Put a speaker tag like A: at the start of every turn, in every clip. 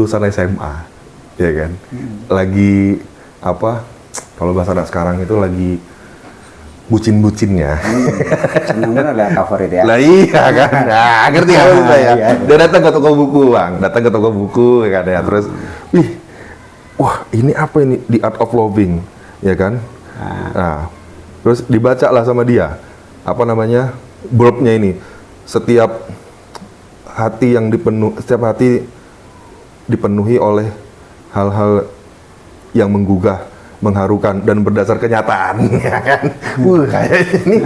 A: lulusan SMA, ya kan? Lagi apa? Kalau bahasa anak sekarang itu lagi bucin-bucinnya.
B: Senang benar lihat cover itu ya.
A: Lah iya kan, nah, ngerti kan maksud saya?
B: Iya.
A: Dia datang ke toko buku, Bang. Datang ke toko buku, ya kan ya. Terus, wah ini apa ini? The Art of Loving, ya kan? Nah, terus dibaca lah sama dia. Apa namanya? Blurbnya ini. Setiap hati dipenuhi oleh hal-hal yang menggugah, mengharukan dan berdasar kenyataan, ya kan? Kayaknya ini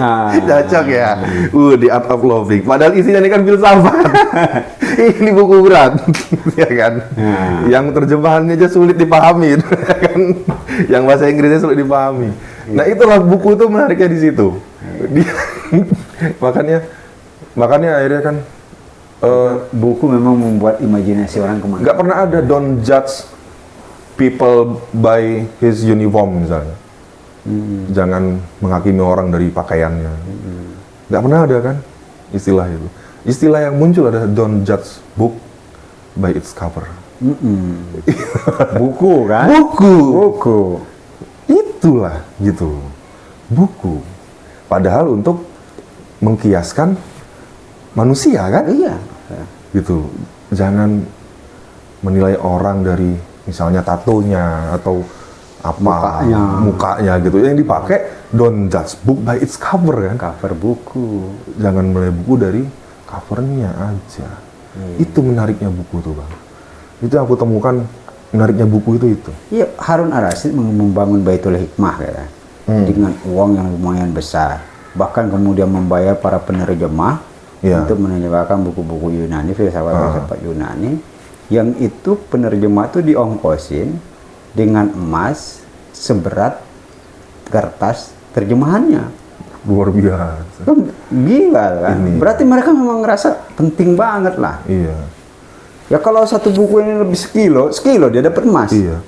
A: cocok ya. The Art of Loving. Padahal isinya ini kan filsafat. Ini buku berat, ya kan? Yang terjemahannya aja sulit dipahami, ya kan? Yang bahasa Inggrisnya sulit dipahami. Nah, itulah buku itu menariknya di situ. makanya akhirnya kan
B: buku memang membuat imajinasi orang kemana.
A: nggak pernah ada don't judge people by his uniform misalnya. Jangan menghakimi orang dari pakaiannya. Nggak pernah ada kan istilah itu. Istilah yang muncul adalah don't judge book by its cover.
B: Buku kan?
A: Buku. Itulah gitu. Buku. Padahal untuk mengkiaskan manusia kan?
B: Iya.
A: Gitu. Jangan menilai orang dari misalnya tatonya atau apa mukanya gitu. Yang dipakai don't judge book by its cover kan?
B: Cover buku.
A: Jangan menilai buku dari covernya aja. Itu menariknya buku tuh, Bang. Itu yang aku temukan menariknya buku itu.
B: Iya, Harun Ar-Rasyid membangun Baitul Hikmah ya. Dengan uang yang lumayan besar. Bahkan kemudian membayar para penerjemah untuk menerjemahkan buku-buku Yunani, filsafat-filsafat Yunani, yang itu penerjemah itu diongkosin dengan emas seberat kertas terjemahannya.
A: Luar biasa.
B: Kan gila kan? Berarti mereka memang ngerasa penting banget lah.
A: Iya.
B: Ya kalau satu buku ini lebih sekilo dia dapat emas.
A: Iya.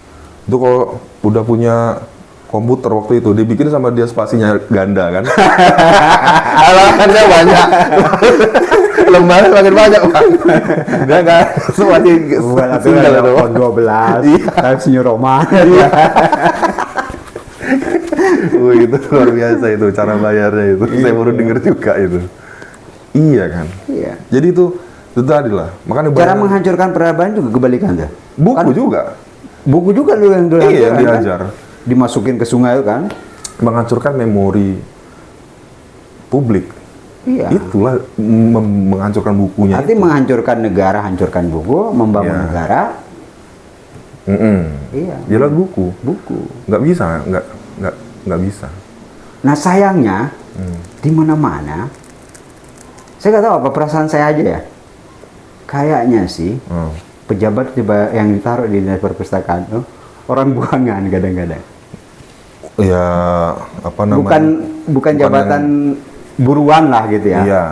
A: Itu kalau udah punya komputer waktu itu dibikin sama dia spasinya ganda kan. Halamannya banyak. Lembarnya makin banyak, Bang. Dia enggak spasi single itu.
B: 12. Times New Roman.
A: Itu luar biasa itu cara bayarnya itu. Saya baru denger juga itu. Iya kan?
B: Iya.
A: Jadi itu tadi lah. Makanya
B: cara menghancurkan peradaban juga kebalikan tuh.
A: Buku juga.
B: Buku juga dulu yang
A: yang diajar.
B: Kan? Dimasukin ke sungai kan?
A: Menghancurkan memori publik.
B: Iya.
A: Itulah menghancurkan bukunya.
B: Arti menghancurkan negara, hancurkan buku, membangun negara. Iya.
A: Dia lewat buku. Nggak bisa.
B: Nah sayangnya di mana-mana, saya nggak tahu apa perasaan saya aja ya. Kayaknya sih pejabat yang ditaruh di dinas perpustakaan tuh orang buangan kadang-kadang.
A: Ya apa namanya?
B: Bukan jabatan buruan lah gitu ya.
A: Iya.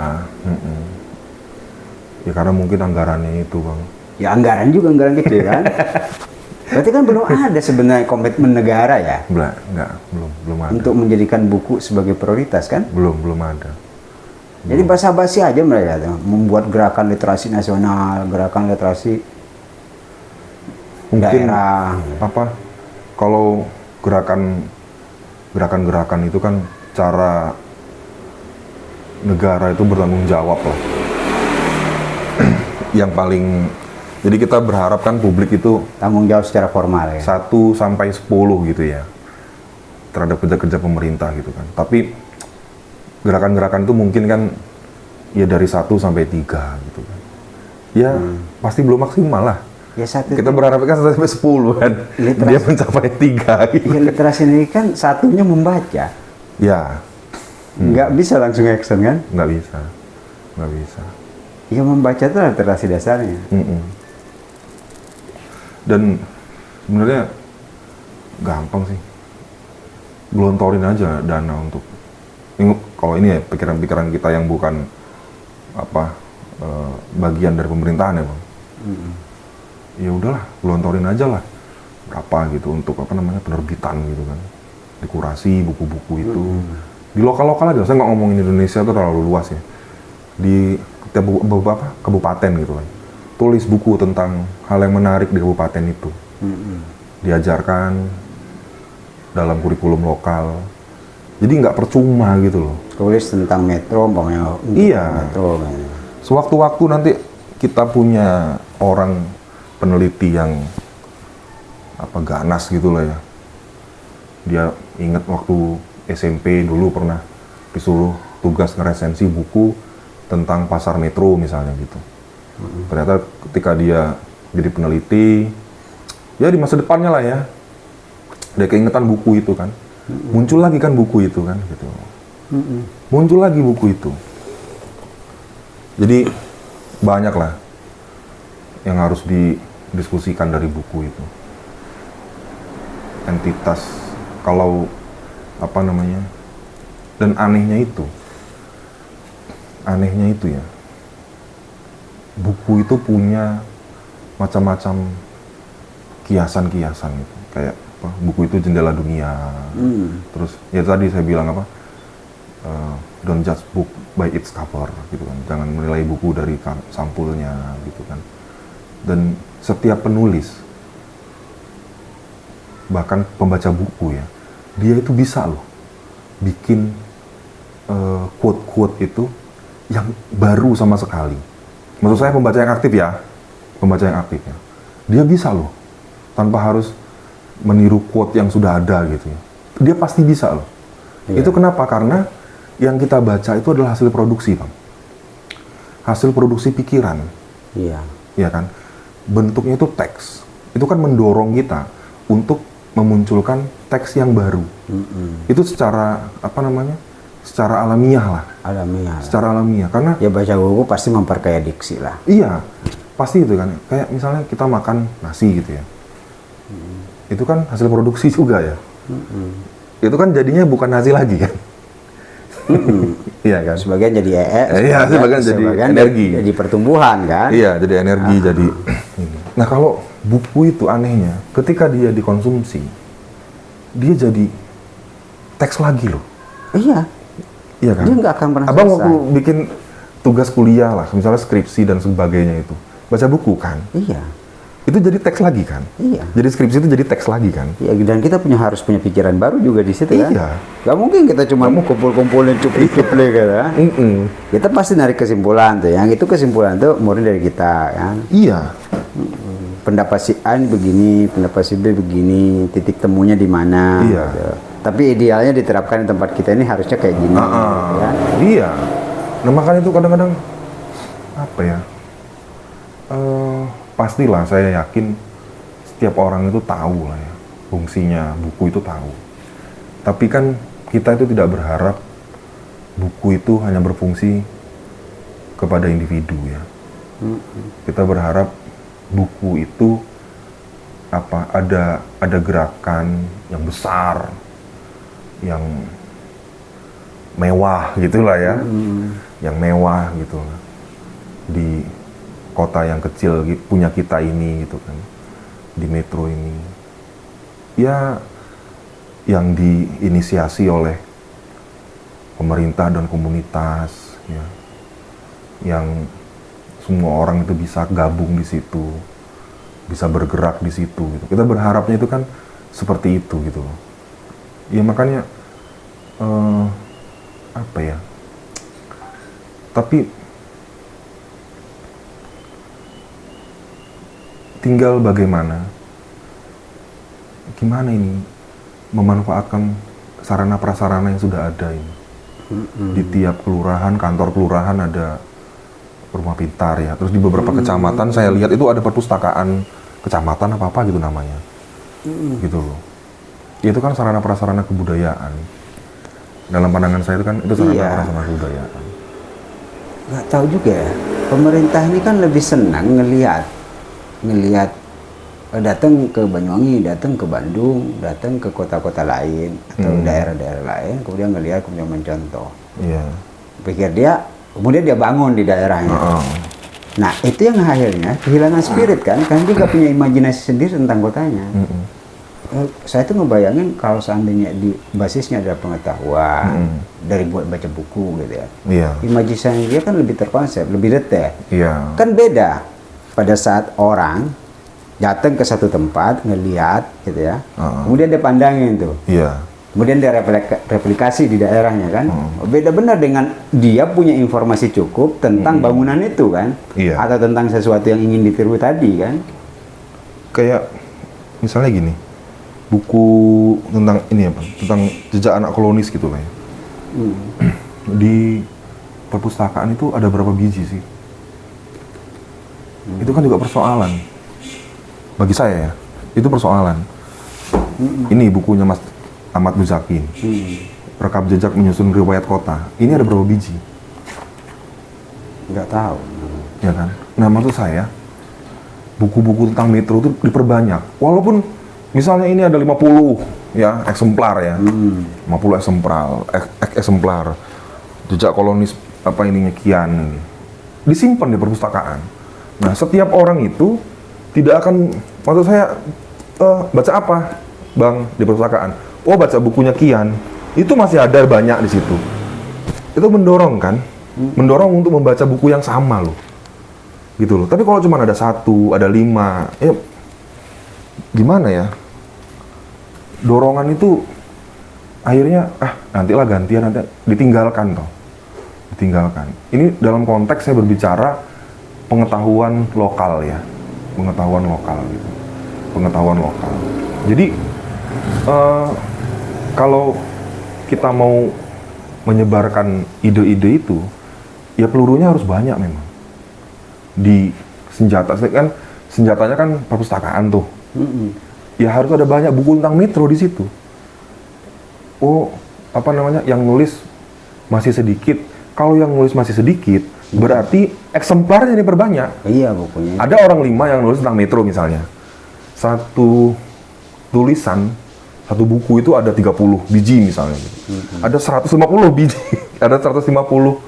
A: Ya karena mungkin anggarannya itu, Bang.
B: Ya anggaran kecil kan. Berarti kan belum ada sebenarnya komitmen negara ya?
A: Belum ada.
B: Untuk menjadikan buku sebagai prioritas kan?
A: Belum ada.
B: Jadi basa-basi aja mereka tuh, membuat gerakan literasi nasional, gerakan literasi
A: mungkin
B: daerah.
A: Kalau gerakan-gerakan itu kan cara negara itu bertanggung jawab lah. Yang paling jadi kita berharap kan publik itu
B: tanggung jawab secara formal ya.
A: 1 sampai 10 gitu ya. Terhadap kerja-kerja pemerintah gitu kan. Tapi gerakan-gerakan itu mungkin kan ya dari 1 sampai 3 gitu kan. Ya pasti belum maksimal lah.
B: Ya
A: kita berharap kan 1 sampai 10 kan. Dia mencapai 3 gitu.
B: Ya literasi ini kan satunya membaca.
A: Ya.
B: Nggak bisa langsung action kan?
A: Nggak bisa.
B: Ya membaca itu literasi dasarnya.
A: Dan sebenarnya gampang sih. Gelontorin aja dana untuk kalau ini ya pikiran-pikiran kita yang bukan bagian dari pemerintahan ya, Bang. Ya udahlah, gelontorin aja lah berapa gitu untuk penerbitan gitu kan, dikurasi buku-buku itu di lokal-lokal aja. Saya nggak ngomongin Indonesia itu terlalu luas ya, di beberapa kabupaten gitu kan, tulis buku tentang hal yang menarik di kabupaten itu. Diajarkan dalam kurikulum lokal. Jadi nggak percuma gitu loh.
B: Tulis tentang metro, umpamanya
A: iya.
B: Metro.
A: Sewaktu-waktu nanti kita punya orang peneliti yang ganas gitu lah ya. Dia ingat waktu SMP dulu pernah disuruh tugas ngeresensi buku tentang pasar metro misalnya gitu. Ternyata ketika dia jadi peneliti, ya di masa depannya lah ya, dia keingetan buku itu kan. Muncul lagi kan buku itu kan gitu. Muncul lagi buku itu. Jadi banyak lah yang harus didiskusikan dari buku itu. Entitas, kalau dan anehnya itu ya, buku itu punya macam-macam kiasan-kiasan gitu. Kayak buku itu jendela dunia. Terus ya tadi saya bilang don't judge book by its cover gitu kan. Jangan menilai buku dari sampulnya gitu kan. Dan setiap penulis, bahkan pembaca buku ya, dia itu bisa loh bikin quote-quote itu yang baru sama sekali. Maksud saya pembaca yang aktif ya, dia bisa loh tanpa harus meniru quote yang sudah ada gitu ya. Dia pasti bisa loh. Itu kenapa? Karena yang kita baca itu adalah hasil produksi, Bang. Hasil produksi pikiran. Iya kan? Bentuknya itu teks. Itu kan mendorong kita untuk memunculkan teks yang baru. Itu secara secara alamiah lah. Secara alamiah. Karena
B: ya baca buku pasti memperkaya diksi lah.
A: Iya, pasti itu kan. Kayak misalnya kita makan nasi gitu ya. Itu kan hasil produksi juga ya. Itu kan jadinya bukan nasi lagi kan. Iya kan.
B: Sebagian jadi
A: sebagian jadi energi.
B: Jadi pertumbuhan kan.
A: Iya, jadi energi, jadi. Nah, kalau buku itu anehnya, ketika dia dikonsumsi, dia jadi teks lagi loh. Iya kan.
B: Dia nggak akan pernah
A: Abang
B: selesai.
A: waktu bikin tugas kuliah lah, misalnya skripsi dan sebagainya itu, baca buku kan. Itu jadi teks lagi kan? Jadi skripsi itu jadi teks lagi kan?
B: Dan kita harus punya pikiran baru juga di situ kan? Gak mungkin kita cuma kumpul-kumpulin cuplik-cuplik kan? Kita pasti narik kesimpulan tuh, yang itu kesimpulan tuh murni dari kita kan? Pendapat si A begini, pendapat si B begini, titik temunya di mana? Gitu. Tapi idealnya diterapkan di tempat kita ini harusnya kayak gini. Ya?
A: Iya. Nah makanya itu kadang-kadang pastilah saya yakin setiap orang itu tahu lah ya fungsinya buku itu tahu. Tapi kan kita itu tidak berharap buku itu hanya berfungsi kepada individu ya. Kita berharap buku itu ada gerakan yang besar, yang mewah gitulah ya, yang mewah gitu di kota yang kecil punya kita ini gitu kan, di metro ini ya, yang diinisiasi oleh pemerintah dan komunitas ya, yang semua orang itu bisa gabung di situ, bisa bergerak di situ gitu. Kita berharapnya itu kan seperti itu gitu loh ya. Makanya tapi tinggal gimana ini memanfaatkan sarana prasarana yang sudah ada ini. Di tiap kelurahan, kantor kelurahan ada rumah pintar ya. Terus di beberapa kecamatan saya lihat itu ada perpustakaan kecamatan apa gitu namanya. Gitu loh. Itu kan sarana prasarana kebudayaan. Dalam pandangan saya itu kan itu sarana prasarana kebudayaan.
B: Nggak tahu juga ya. Pemerintah ini kan lebih senang ngelihat datang ke Banyuwangi, datang ke Bandung, datang ke kota-kota lain atau daerah-daerah lain, kemudian ngelihat, kemudian mencontoh. Pikir dia, kemudian dia bangun di daerahnya. Nah itu yang akhirnya kehilangan spirit kan, karena dia nggak punya imajinasi sendiri tentang kotanya. Saya tuh ngebayangin kalau seandainya di basisnya adalah pengetahuan dari buat baca buku gitu ya. Imajinasi dia kan lebih terkonsep, lebih detail. Kan beda. pada saat orang datang ke satu tempat ngelihat gitu ya, kemudian dia pandangin tuh, kemudian dia replikasi di daerahnya kan, beda benar dengan dia punya informasi cukup tentang bangunan itu kan, atau tentang sesuatu yang ingin ditiru tadi kan.
A: Kayak misalnya gini, buku tentang ini apa, tentang jejak anak kolonis gitu lah ya. Di perpustakaan itu ada berapa biji sih? Itu kan juga persoalan. Bagi saya ya, itu persoalan. Ini bukunya Mas Ahmad Muzaki, rekam jejak menyusun riwayat kota. Ini ada berapa biji?
B: Nggak tahu.
A: Ya kan? Nah maksud saya, buku-buku tentang metro itu diperbanyak. Walaupun misalnya ini ada 50 ya eksemplar ya, 50 eksemplar jejak kolonis apa ininya kian, disimpan di perpustakaan. Nah setiap orang itu tidak akan, maksud saya, baca apa, Bang, di perpustakaan? Oh, baca bukunya Kian. Itu masih ada banyak di situ. Itu mendorong kan? Mendorong untuk membaca buku yang sama loh. Gitu loh. Tapi kalau cuma ada 1, ada 5, ya gimana ya? Dorongan itu akhirnya, nantilah gantian, nanti ditinggalkan toh. Ditinggalkan. Ini dalam konteks saya berbicara pengetahuan lokal ya. Pengetahuan lokal gitu. Pengetahuan lokal. Jadi kalau kita mau menyebarkan ide-ide itu, ya pelurunya harus banyak memang. Di senjata kan, senjatanya kan perpustakaan tuh. Ya harus ada banyak buku tentang metro di situ. Oh, apa namanya? Yang nulis masih sedikit. Kalau yang nulis masih sedikit, berarti eksemplarnya diperbanyak.
B: Iya, bukunya.
A: Ada orang 5 yang nulis tentang metro misalnya. Satu tulisan, satu buku itu ada 30 biji misalnya. Ada 150 biji, ada 150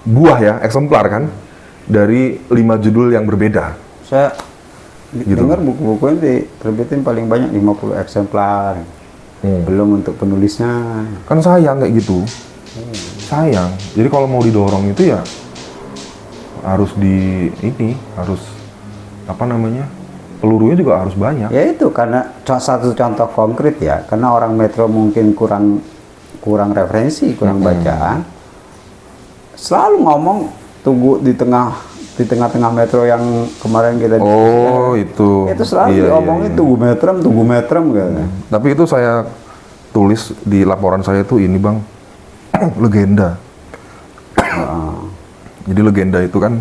A: buah ya, eksemplar kan, dari 5 judul yang berbeda.
B: Saya
A: Gitu.
B: dengar buku-buku yang diterbitin paling banyak 50 eksemplar. Belum untuk penulisnya.
A: Kan sayang kayak gitu. Sayang. Jadi kalau mau didorong itu ya harus harus apa namanya? Pelurunya juga harus banyak.
B: Ya itu karena satu contoh konkret ya, karena orang metro mungkin kurang referensi, kurang bacaan. Selalu ngomong tunggu di tengah-tengah metro yang kemarin kita
A: itu
B: selalu diomongin tunggu metrem gitu.
A: Tapi itu saya tulis di laporan saya itu ini Bang, legenda. Jadi legenda itu kan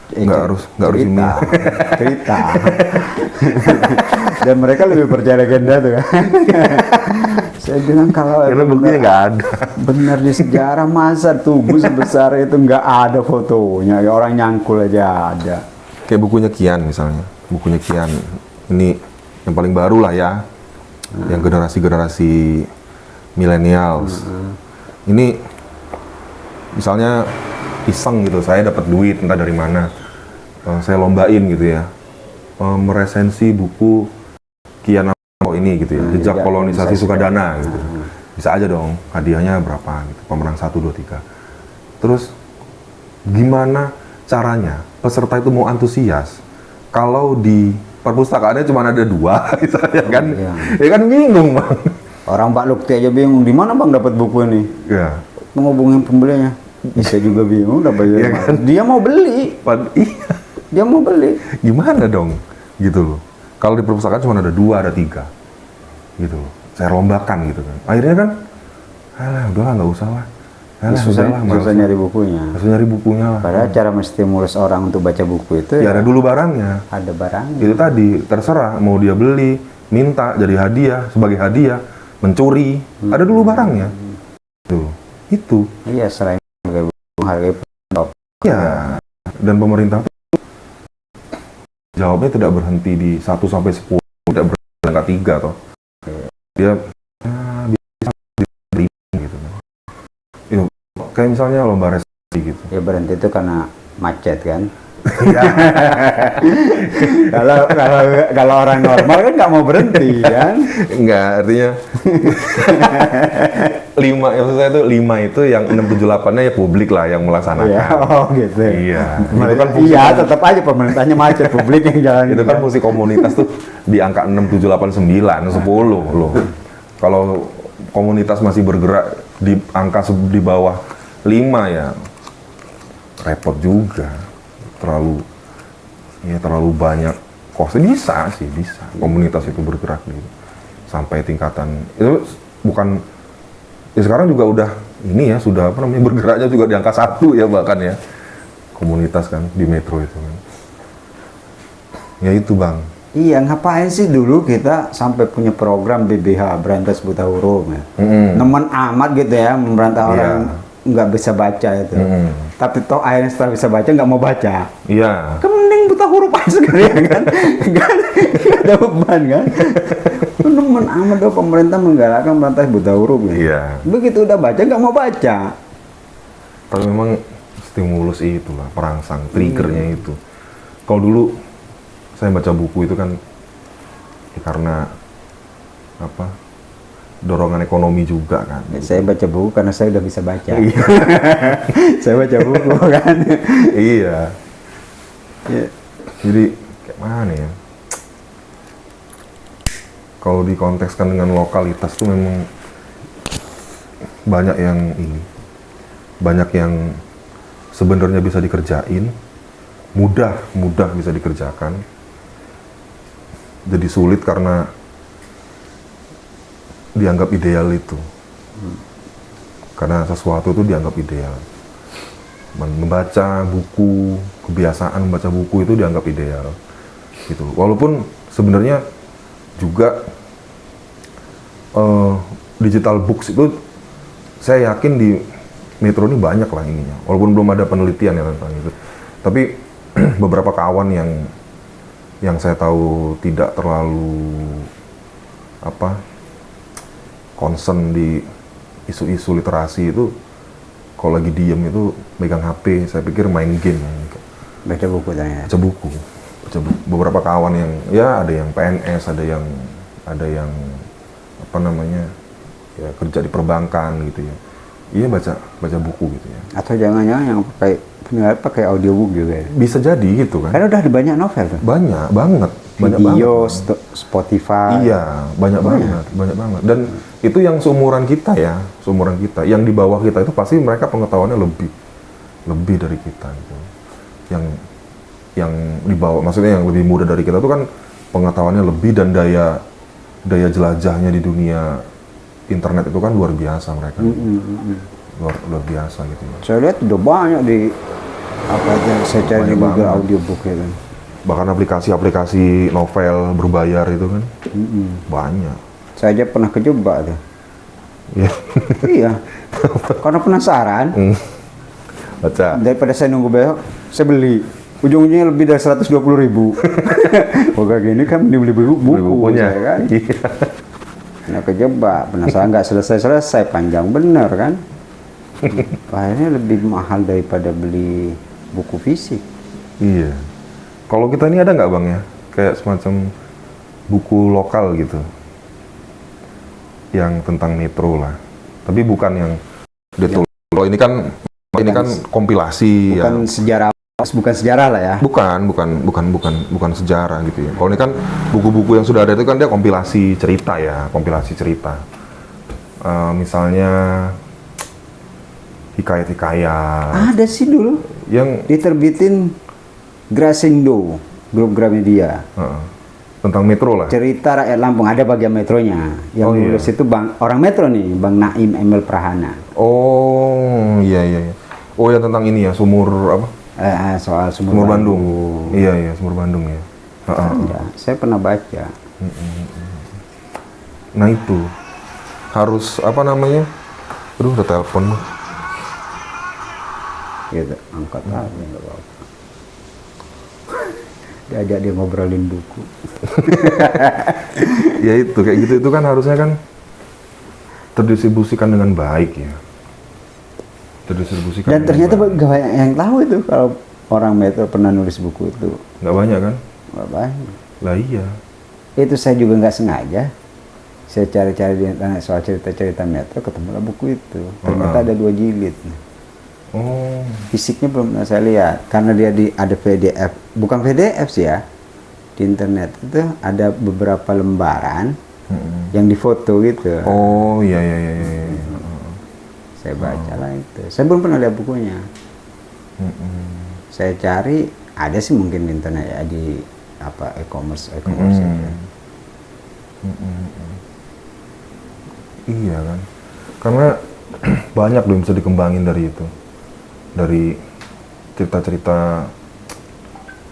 A: nggak harus ini
B: cerita. Dan mereka lebih percaya legenda tuh kan. Saya bilang kalau
A: karena buktinya nggak ada.
B: Benar di sejarah masa tugu sebesar itu nggak ada fotonya, ya orang nyangkul aja ada.
A: Kayak bukunya Kian misalnya, bukunya Kian ini yang paling baru lah ya, yang generasi millennials. Ini misalnya iseng gitu, saya dapat duit entah dari mana, saya lombain gitu ya, meresensi buku Kian ini gitu ya, jejak kolonisasi Sukadana gitu. Bisa aja dong, hadiahnya berapa gitu, pemenang 1, 2, 3. Terus gimana caranya peserta itu mau antusias kalau di perpustakaannya cuma ada 2 misalnya kan? Ya kan bingung Bang.
B: Orang Pak Lukti aja bingung, di mana Bang dapat buku ini?
A: Ya.
B: Menghubungin pembelinya. Bisa juga bingung dapat
A: ya kan?
B: Dia mau beli.
A: Iya.
B: Dia mau beli.
A: Gimana dong? Gitu loh. Kalau di perpustakaan cuma ada 2, ada 3. Gitu loh. Saya lombakan gitu kan. Akhirnya kan, udahlah nggak usah lah.
B: Susah nyari bukunya.
A: Susah nyari bukunya lah.
B: Padahal cara menstimulus orang untuk baca buku itu
A: ya ada dulu barangnya.
B: Ada barangnya.
A: Itu tadi, terserah mau dia beli, minta jadi hadiah, sebagai hadiah, mencuri. Ada dulu barangnya. Itu.
B: Iya, selain harga top.
A: Ya, dan pemerintah jawabnya tidak berhenti di 1 sampai 10, tidak berangkat 3 toh. Dia bisa gitu. Kayak misalnya lomba resesi gitu.
B: Ya berhenti itu karena macet kan. Kalau orang normal kan nggak mau berhenti kan?
A: Enggak, artinya 5, maksud saya itu 5 itu yang 678-nya ya publik lah yang melaksanakan.
B: Iya, oh gitu.
A: Iya.
B: Itu kan iya, tetap aja pemerintahnya macet, publik yang jalan.
A: Itu kan fungsi komunitas tuh di angka 6, 7, 8, 9, 10 loh. Kalau komunitas masih bergerak di angka di bawah 5 ya repot juga. Terlalu banyak bisa komunitas itu bergerak gitu sampai tingkatan itu bukan ya sekarang juga udah ini ya sudah bergeraknya juga di angka 1 ya bahkan ya komunitas kan di metro itu kan ya itu Bang.
B: Iya, ngapain sih dulu kita sampai punya program BBH, Berantas Buta Huruf ya. Nemen amat gitu ya memberantas orang nggak bisa baca itu. Tapi toh akhirnya setelah bisa baca nggak mau baca.
A: Iya.
B: Mending buta huruf aja sekalian kan. Nggak ada beban kan. Nemen amat dong pemerintah menggalakkan berantas buta huruf ya.
A: Iya.
B: Begitu udah baca nggak mau baca.
A: Tapi memang stimulus itulah perangsang triggernya itu. Kalau dulu saya baca buku itu kan ya karena dorongan ekonomi juga kan.
B: Saya baca buku karena saya udah bisa baca. Saya baca buku kan.
A: Iya. Jadi kayak mana ya? Kalau dikontekskan dengan lokalitas tuh memang banyak yang sebenarnya bisa dikerjain, mudah bisa dikerjakan. Jadi sulit karena dianggap ideal itu. Karena sesuatu itu dianggap ideal. Membaca buku, kebiasaan membaca buku itu dianggap ideal. Gitu. Walaupun sebenarnya juga digital books itu saya yakin di Metro ini banyak lah ininya. Walaupun belum ada penelitian ya tentang itu. Tapi beberapa kawan yang saya tahu tidak terlalu concern di isu-isu literasi itu kalau lagi diem itu megang HP, saya pikir main game.
B: Baca buku tanya.
A: Baca buku. Beberapa kawan yang ya ada yang PNS, ada yang ya kerja di perbankan gitu ya. Iya baca buku gitu ya.
B: Atau jangan-jangan yang pakai audiobook juga ya? Bisa
A: jadi gitu kan.
B: Karena udah ada banyak novel tuh.
A: Banyak banget.
B: Video, Spotify.
A: Iya, banyak banget. Dan itu yang seumuran kita ya, Yang di bawah kita itu pasti mereka pengetahuannya lebih dari kita gitu. Yang di bawah, maksudnya yang lebih muda dari kita itu kan pengetahuannya lebih dan daya jelajahnya di dunia internet itu kan luar biasa mereka. Luar biasa gitu ya.
B: Saya lihat udah banyak di saya cari di Google audiobook ya kan.
A: Bahkan aplikasi novel berbayar itu kan banyak.
B: Saya aja pernah kejebak tuh. Iya. Karena penasaran.
A: Baca.
B: Daripada saya nunggu besok, saya beli. Ujung-ujungnya lebih dari 120.000. Oh kayak gini kan beli bukunya kan. Nah kejebak, penasaran nggak selesai panjang bener kan. Akhirnya lebih mahal daripada beli buku fisik.
A: Iya. Kalau kita ini ada nggak Bang ya, kayak semacam buku lokal gitu, yang tentang Metro lah. Tapi bukan yang detail. Kalau ini kan kompilasi.
B: Bukan sejarah, bukan sejarah lah ya.
A: Bukan sejarah gitu ya. Kalau ini kan buku-buku yang sudah ada itu kan dia kompilasi cerita. Misalnya hikayat-hikayat.
B: Ada sih dulu. Yang diterbitin Grasindo, grup Gramedia.
A: Tentang Metro lah.
B: Cerita rakyat Lampung, ada bagian metronya. Yang nulis itu orang Metro nih, Bang Naim Emil Prahana.
A: Oh iya. Oh yang tentang ini ya, sumur apa?
B: Soal sumur
A: Bandung. Iya, sumur Bandung ya.
B: Saya pernah baca.
A: Nah itu harus aduh udah telepon.
B: Gitu, angkat aja nggak apa-apa. Diajak dia ngobrolin buku.
A: Ya itu kayak gitu itu kan harusnya kan terdistribusikan dengan baik ya.
B: Dan ternyata banyak yang tahu itu kalau orang Metro pernah nulis buku itu?
A: Nggak banyak kan?
B: Nggak banyak.
A: Lah iya.
B: Itu saya juga nggak sengaja. Saya cari-cari di internet soal cerita-cerita Metro, ketemulah buku itu. Ternyata ada 2 jilid.
A: Oh.
B: Fisiknya belum pernah saya lihat, karena dia ada PDF, bukan PDF sih ya. Di internet itu ada beberapa lembaran yang difoto gitu.
A: Oh iya.
B: Saya bacalah itu. Saya belum pernah lihat bukunya. Saya cari, ada sih mungkin di internet ya, di apa e-commerce itu.
A: Iya kan, karena banyak loh yang bisa dikembangin dari itu, dari cerita-cerita,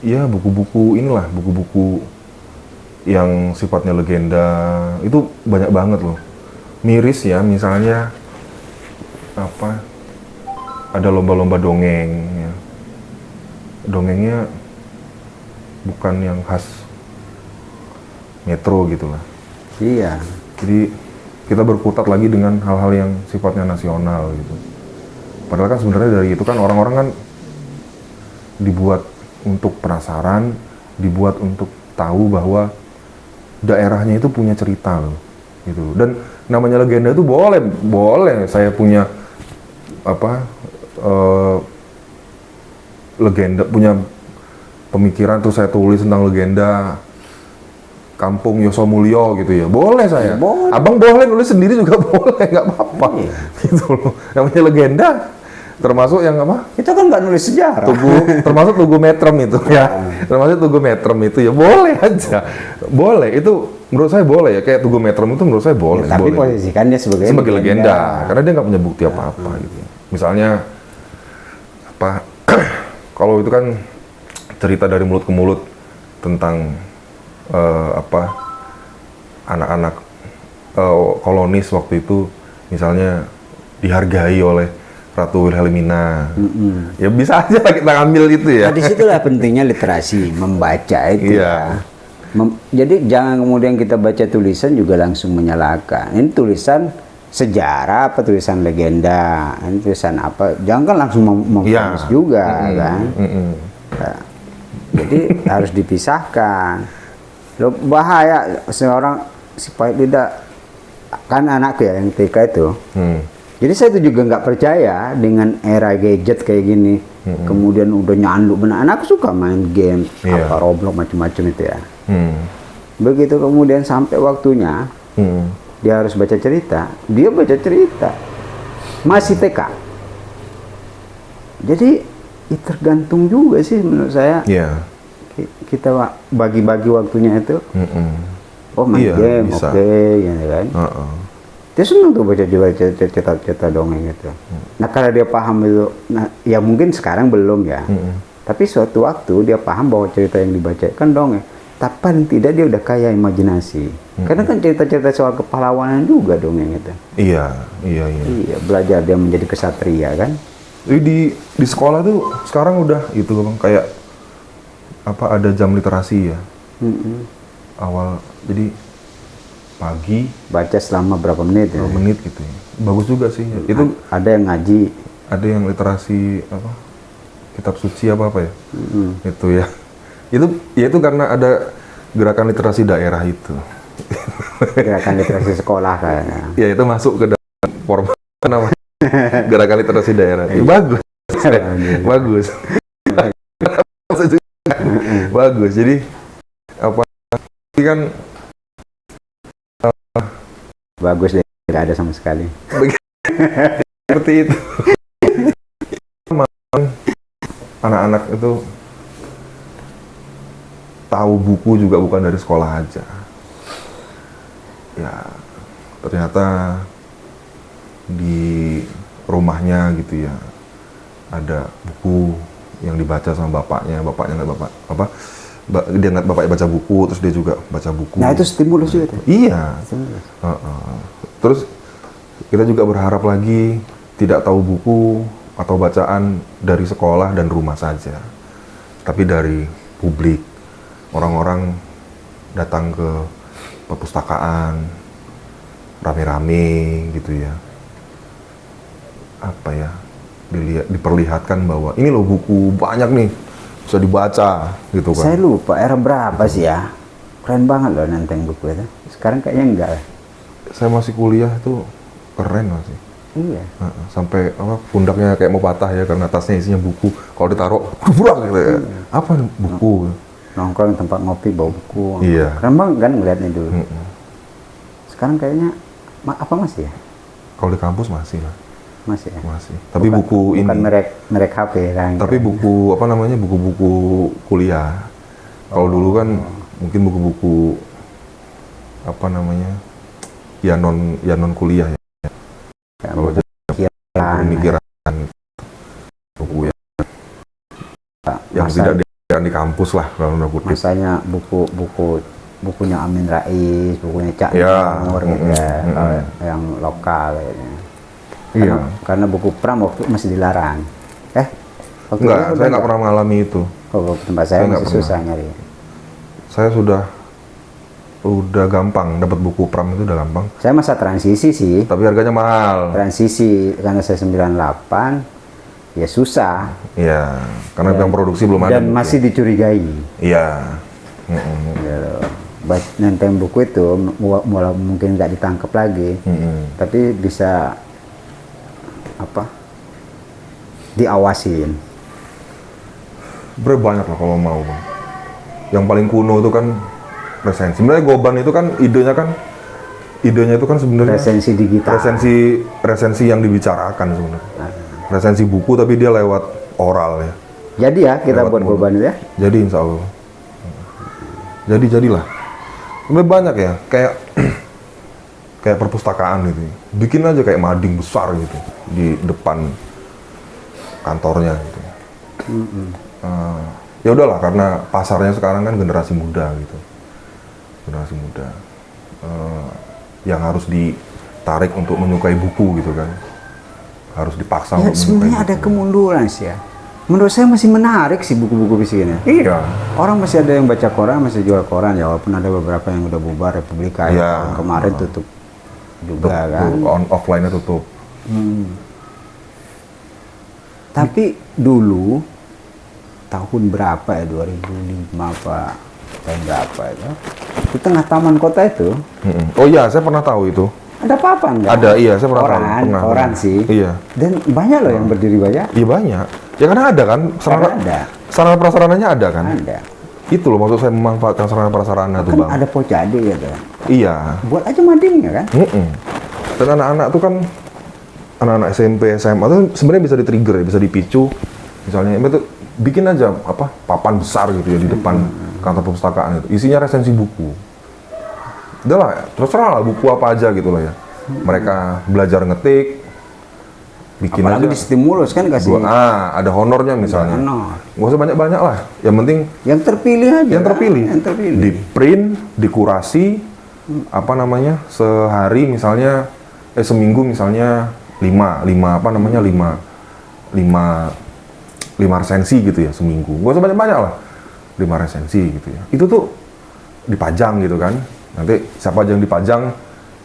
A: ya buku-buku inilah, buku-buku yang sifatnya legenda, itu banyak banget loh. Miris ya, misalnya apa, ada lomba-lomba dongeng ya. Dongengnya bukan yang khas Metro gitu lah.
B: Iya.
A: Jadi kita berkutat lagi dengan hal-hal yang sifatnya nasional gitu. Padahal kan sebenarnya dari itu kan orang-orang kan dibuat untuk penasaran, dibuat untuk tahu bahwa daerahnya itu punya cerita loh, gitu. Dan namanya legenda itu boleh saya punya apa legenda, punya pemikiran terus saya tulis tentang legenda Kampung Yosomulyo gitu ya, boleh saya.
B: Boleh.
A: Abang boleh nulis sendiri juga boleh, nggak apa-apa.
B: Iya.
A: Gitu loh. Namanya legenda, termasuk yang apa?
B: Kita kan nggak nulis sejarah.
A: Termasuk Tugu Metrem itu ya. Termasuk Tugu Metrem itu ya boleh aja. Boleh, itu menurut saya boleh ya. Kayak Tugu Metrem itu menurut saya boleh.
B: Ya, tapi
A: boleh.
B: posisikannya sebagai
A: legenda. Karena dia nggak punya bukti apa-apa gitu. Misalnya apa? Kalau itu kan cerita dari mulut ke mulut tentang apa anak-anak kolonis waktu itu misalnya dihargai oleh Ratu Wilhelmina. Ya bisa aja kita ambil itu ya.
B: Nah, disitulah pentingnya literasi, membaca itu.
A: Iya.
B: Jadi jangan kemudian kita baca tulisan juga langsung menyalahkan. Ini tulisan sejarah apa tulisan legenda, ini tulisan apa, jangan kan langsung memfonis juga kan. Nah, jadi harus dipisahkan. Loh, bahaya seorang supaya tidak, kan anakku ya yang TK itu. Jadi saya itu juga nggak percaya dengan era gadget kayak gini. Kemudian udah nyanduk benar. Anakku suka main game, apa Roblox macam-macam itu ya. Begitu kemudian sampai waktunya dia harus baca cerita, dia baca cerita masih TK. Jadi tergantung juga sih menurut saya. Kita bagi-bagi waktunya itu. Oh main game, oke, gitu kan. Dia senang tuh baca cerita dongeng itu. Nah kalau dia paham itu, nah ya mungkin sekarang belum ya. Tapi suatu waktu dia paham bahwa cerita yang dibacakan dongeng. Tapi paling tidak dia udah kaya imajinasi. Karena kan cerita-cerita soal kepahlawanan juga dongeng itu.
A: Iya,
B: belajar dia menjadi kesatria kan.
A: Jadi di sekolah tuh sekarang udah itu Bang, kayak apa ada jam literasi ya. Awal jadi pagi
B: baca selama berapa menit ya?
A: Berapa menit gitu ya. Bagus juga sih. Itu
B: ada yang ngaji,
A: ada yang literasi apa? Kitab suci apa ya? Itu ya. Itu karena ada gerakan literasi daerah itu.
B: Gerakan literasi sekolah kayaknya.
A: Ya itu masuk ke dalam format namanya gerakan literasi daerah. Ya, bagus. Bagus. Bagus. Jadi apa kan
B: bagus deh, nggak ada sama sekali.
A: Seperti itu. Anak-anak itu tahu buku juga bukan dari sekolah aja. Ya, ternyata di rumahnya gitu ya ada buku yang dibaca sama bapaknya dia ngeliat bapaknya baca buku, terus dia juga baca buku.
B: Nah itu stimulus juga tuh.
A: Iya. Terus kita juga berharap lagi tidak tahu buku atau bacaan dari sekolah dan rumah saja, tapi dari publik. Orang-orang datang ke perpustakaan rame-rame gitu ya. Apa ya? Diperlihatkan bahwa ini loh buku banyak nih. bisa dibaca gitu kan.
B: Saya lupa era berapa sih ya. Keren banget loh nenteng buku itu. Sekarang kayaknya enggak.
A: Saya masih kuliah itu keren masih.
B: Iya.
A: Sampai apa pundaknya kayak mau patah ya karena tasnya isinya buku. Kalau ditaruh burak gitu ya. Apa buku?
B: Nongkrong tempat ngopi bawa buku.
A: Iya.
B: Keren banget kan ngeliatnya dulu. Sekarang kayaknya apa masih ya?
A: Kalau di kampus masih lah.
B: Masih ya?
A: Masih. Tapi buku
B: bukan
A: ini.
B: merek HP kan.
A: Tapi buku apa namanya buku-buku kuliah. Kalau dulu kan mungkin buku-buku apa namanya ya non kuliah ya. Kalau pemikiran buku yang tidak di kampus lah kalau udah kutip.
B: Masanya bukunya Amin Rais, bukunya Cak Nur gitu ya, yang lokal kayaknya.
A: Iya.
B: Karena buku Pram waktu masih dilarang. Waktu
A: Enggak, saya nggak pernah mengalami itu.
B: Waktu tempat saya masih susah nyari.
A: Saya udah gampang dapat buku Pram itu udah gampang.
B: Saya masa transisi sih.
A: Tapi harganya mahal.
B: Transisi karena saya 98 ya susah.
A: Iya, karena yang produksi belum ada.
B: Dan masih dicurigai.
A: Iya.
B: Nenteng buku itu mungkin nggak ditangkap lagi, tapi bisa diawasin.
A: Banyak lah kalau mau, Bang. Yang paling kuno itu kan resensi. Sebenarnya Goban itu kan idenya itu kan sebenarnya
B: resensi digital.
A: Resensi yang dibicarakan sebenarnya. Resensi buku tapi dia lewat oral ya.
B: Jadi ya kita lewat buat Goban itu ya.
A: Jadi insya Allah. Jadilah. Sebenarnya banyak ya kayak perpustakaan gitu. Bikin aja kayak mading besar gitu di depan kantornya gitu. Ya udahlah karena pasarnya sekarang kan generasi muda gitu. Generasi muda yang harus ditarik untuk menyukai buku gitu kan. Harus dipaksa
B: ya,
A: untuk
B: sebenarnya ada kemunduran sih ya. Menurut saya masih menarik sih buku-buku begini.
A: Iya.
B: Orang masih ada yang baca koran, masih jual koran ya, walaupun ada beberapa yang udah bubar, Republika ya, kemarin tutup juga kan.
A: Offline-nya tutup.
B: Tapi dulu tahun berapa ya, 2005 apa tahun berapa itu, di tengah taman kota itu.
A: Oh iya, saya pernah tahu itu.
B: Ada apa enggak?
A: Ada, iya, saya pernah tahu.
B: Koran sih.
A: Iya.
B: Dan banyak loh yang berdiri banyak.
A: Iya banyak. Ya karena ada kan, sarana prasarananya ada kan.
B: Ada.
A: Itu loh maksud saya memanfaatkan sarana prasarana tuh, Bang.
B: Ada pocade ya tuh.
A: Iya.
B: Buat aja madingnya kan.
A: Dan anak-anak tuh kan, anak-anak SMP, SMA tuh sebenarnya bisa di-trigger ya, bisa dipicu. Misalnya, itu bikin aja papan besar gitu ya di depan kantor perpustakaan itu. Isinya resensi buku. Udah lah, terserah lah buku apa aja gitu lah ya. Mereka belajar ngetik, bikin
B: apalagi
A: aja.
B: Di stimulus kan kasih.
A: Ada honornya misalnya. Nggak usah banyak-banyak lah. Yang penting
B: yang terpilih aja.
A: Yang terpilih. Di print, dikurasi, sehari misalnya, seminggu misalnya 5 resensi gitu ya seminggu. Nggak usah banyak-banyak lah. 5 resensi gitu ya. Itu tuh dipajang gitu kan. Nanti siapa aja yang dipajang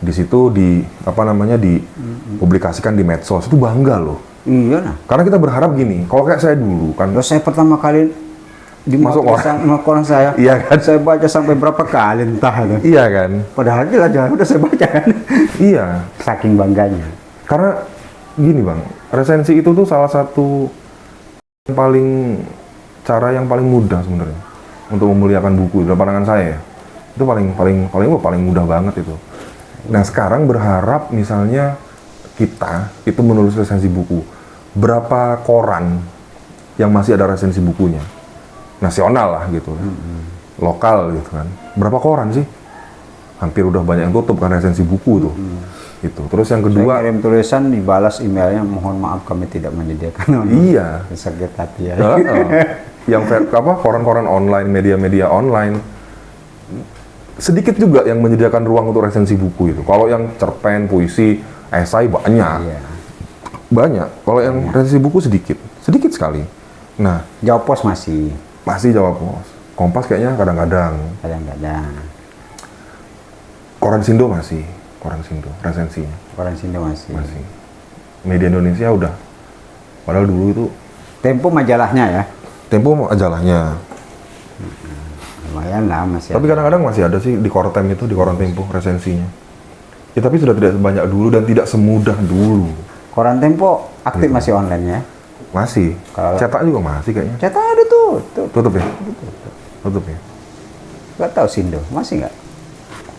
A: di situ dipublikasikan di medsos, itu bangga loh.
B: Iya nah.
A: Karena kita berharap gini, kalau kayak saya dulu kan.
B: Saya pertama kali
A: masuk
B: koran saya.
A: Iya kan?
B: Saya baca sampai berapa kali entah kan.
A: Iya kan?
B: Padahal udah saya baca kan.
A: Iya.
B: Saking bangganya.
A: Karena gini Bang, resensi itu tuh salah satu cara yang paling mudah sebenarnya untuk memuliakan buku dalam pandangan saya ya. Itu paling mudah banget itu. Nah sekarang berharap misalnya kita itu menulis resensi buku, berapa koran yang masih ada resensi bukunya, nasional lah gitu, lokal gitu kan, berapa koran sih? Hampir udah banyak yang tutup kan resensi buku tuh. Itu. Terus yang kedua,
B: saya kirim tulisan, dibalas emailnya, mohon maaf kami tidak menyediakan.
A: Iya.
B: Sakit hati ya.
A: Yang koran-koran online, media-media online. Sedikit juga yang menyediakan ruang untuk resensi buku itu. Kalau yang cerpen, puisi, esai banyak. Iya. Banyak. Kalau yang resensi buku sedikit sekali. Nah,
B: Jawa Pos masih
A: Jawa Pos. Kompas kayaknya kadang-kadang. Koran Sindo masih, resensinya.
B: Koran Sindo masih.
A: Media Indonesia udah. Padahal dulu itu
B: Tempo majalahnya ya.
A: Tempo majalahnya.
B: Lumayan lah masih.
A: Tapi kadang-kadang masih ada sih di koran itu, di koran Tempo resensinya. Ya tapi sudah tidak sebanyak dulu dan tidak semudah dulu.
B: Koran Tempo aktif masih online ya?
A: Masih.
B: Kalau
A: Cetak juga masih kayaknya.
B: cetak ada tuh.
A: Tutup ya? Tutup ya?
B: Gak tahu Sindo, masih nggak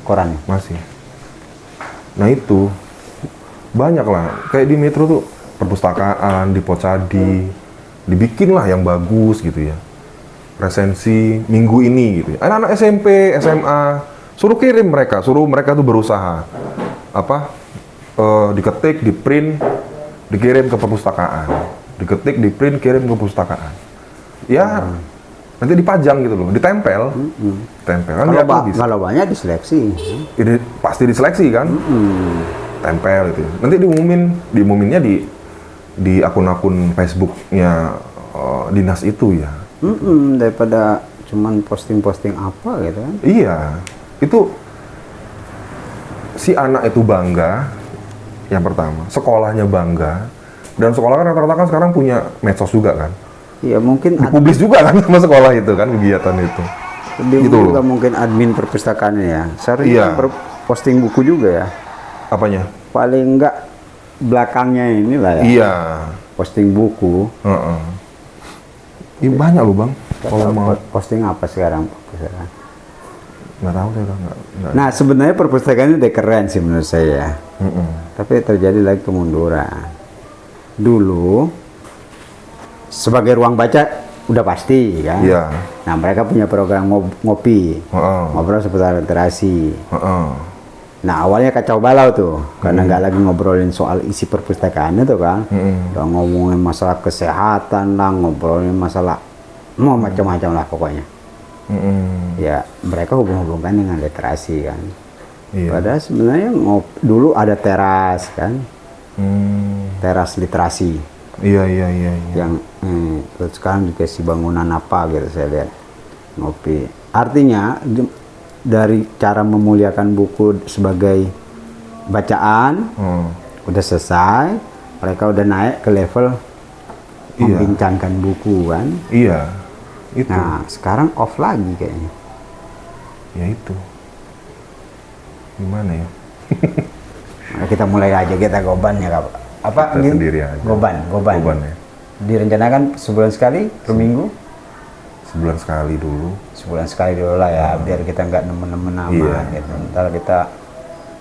B: korannya?
A: Masih. Nah itu banyak lah. Kayak di Metro tuh perpustakaan, di Pocadi, dibikin lah yang bagus gitu ya. Resensi minggu ini gitu ya. Anak-anak SMP, SMA, suruh mereka tuh berusaha. Diketik, di print, dikirim ke perpustakaan. Diketik, di print, kirim ke perpustakaan. Ya, nanti dipajang gitu loh, ditempel. Tempel kan
B: Kalau banyak diseleksi.
A: Ini pasti diseleksi kan? Tempel gitu. Nanti diumuminnya di akun-akun Facebooknya dinas itu ya.
B: Daripada cuman posting-posting apa gitu kan?
A: Iya, itu si anak itu bangga, yang pertama, sekolahnya bangga, dan sekolah kan rata-rata kan sekarang punya medsos juga kan?
B: Iya mungkin
A: Dipublis juga kan sama sekolah itu kan, kegiatan itu.
B: dia
A: gitu
B: juga
A: loh.
B: mungkin admin perpustakaannya ya. Seharusnya
A: Iya.
B: posting buku juga ya.
A: Apanya?
B: Paling enggak belakangnya inilah ya.
A: Iya.
B: Posting buku.
A: Ini banyak loh bang. Kalau
B: Atau
A: mau
B: posting apa sekarang?
A: nggak tahu saya udah nggak.
B: Nah sebenarnya perpustakaan ini udah keren sih menurut saya. Tapi terjadi lagi kemunduran. Dulu sebagai ruang baca udah pasti kan.
A: Iya.
B: Nah mereka punya program ngopi, ngobrol seputar literasi. Nah awalnya kacau balau tuh, karena nggak lagi ngobrolin soal isi perpustakaan itu kan, udah ngomongin masalah kesehatan lah, ngobrolin masalah mau macam-macam lah pokoknya. Ya mereka hubung-hubungkan dengan literasi kan.
A: Iya.
B: Padahal sebenarnya dulu ada teras kan, teras literasi.
A: Iya.
B: Yang terus sekarang dikasih bangunan apa gitu saya lihat ngopi. Artinya dari cara memuliakan buku sebagai bacaan udah selesai, mereka udah naik ke level membincangkan buku kan.
A: Iya. Itu.
B: Nah sekarang off lagi kayaknya.
A: Ya itu. Gimana ya?
B: Nah, kita mulai aja kita goban ya apa
A: Kita sendiri aja.
B: goban
A: Ya.
B: direncanakan sebulan sekali per minggu.
A: Sebulan sekali dulu.
B: Sebulan sekali dulu lah ya, biar kita nggak nemen-nemen amat gitu. Ntar kita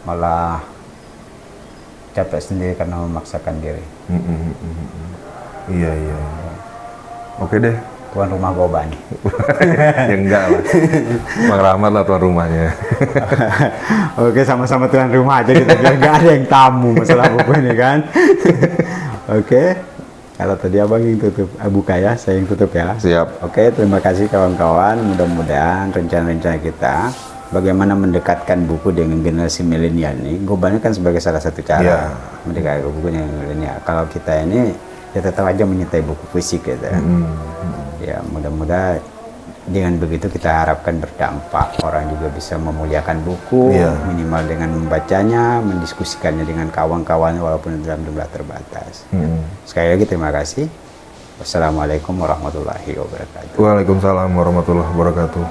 B: malah capek sendiri karena memaksakan diri.
A: Iya. Oke deh.
B: Tuan rumah goban.
A: Ya enggak lah. Bang Rahmat lah tuan rumahnya.
B: Oke, sama-sama tuan rumah aja kita biar nggak ada yang tamu masalah buku ini kan. Oke. Kalau tadi abang yang tutup, buka ya, saya yang tutup ya.
A: Siap.
B: Oke, terima kasih kawan-kawan. Mudah-mudahan rencana-rencana kita bagaimana mendekatkan buku dengan generasi milenial ini. Gobannya kan sebagai salah satu cara mendekatkan buku dengan milenial. Kalau kita ini ya tetap aja menyertai buku fisik gitu. Ya mudah-mudahan dengan begitu kita harapkan berdampak. Orang juga bisa memuliakan buku, minimal dengan membacanya, mendiskusikannya dengan kawan-kawannya walaupun dalam jumlah terbatas. Sekali lagi terima kasih. Wassalamualaikum warahmatullahi wabarakatuh.
A: Waalaikumsalam warahmatullahi wabarakatuh.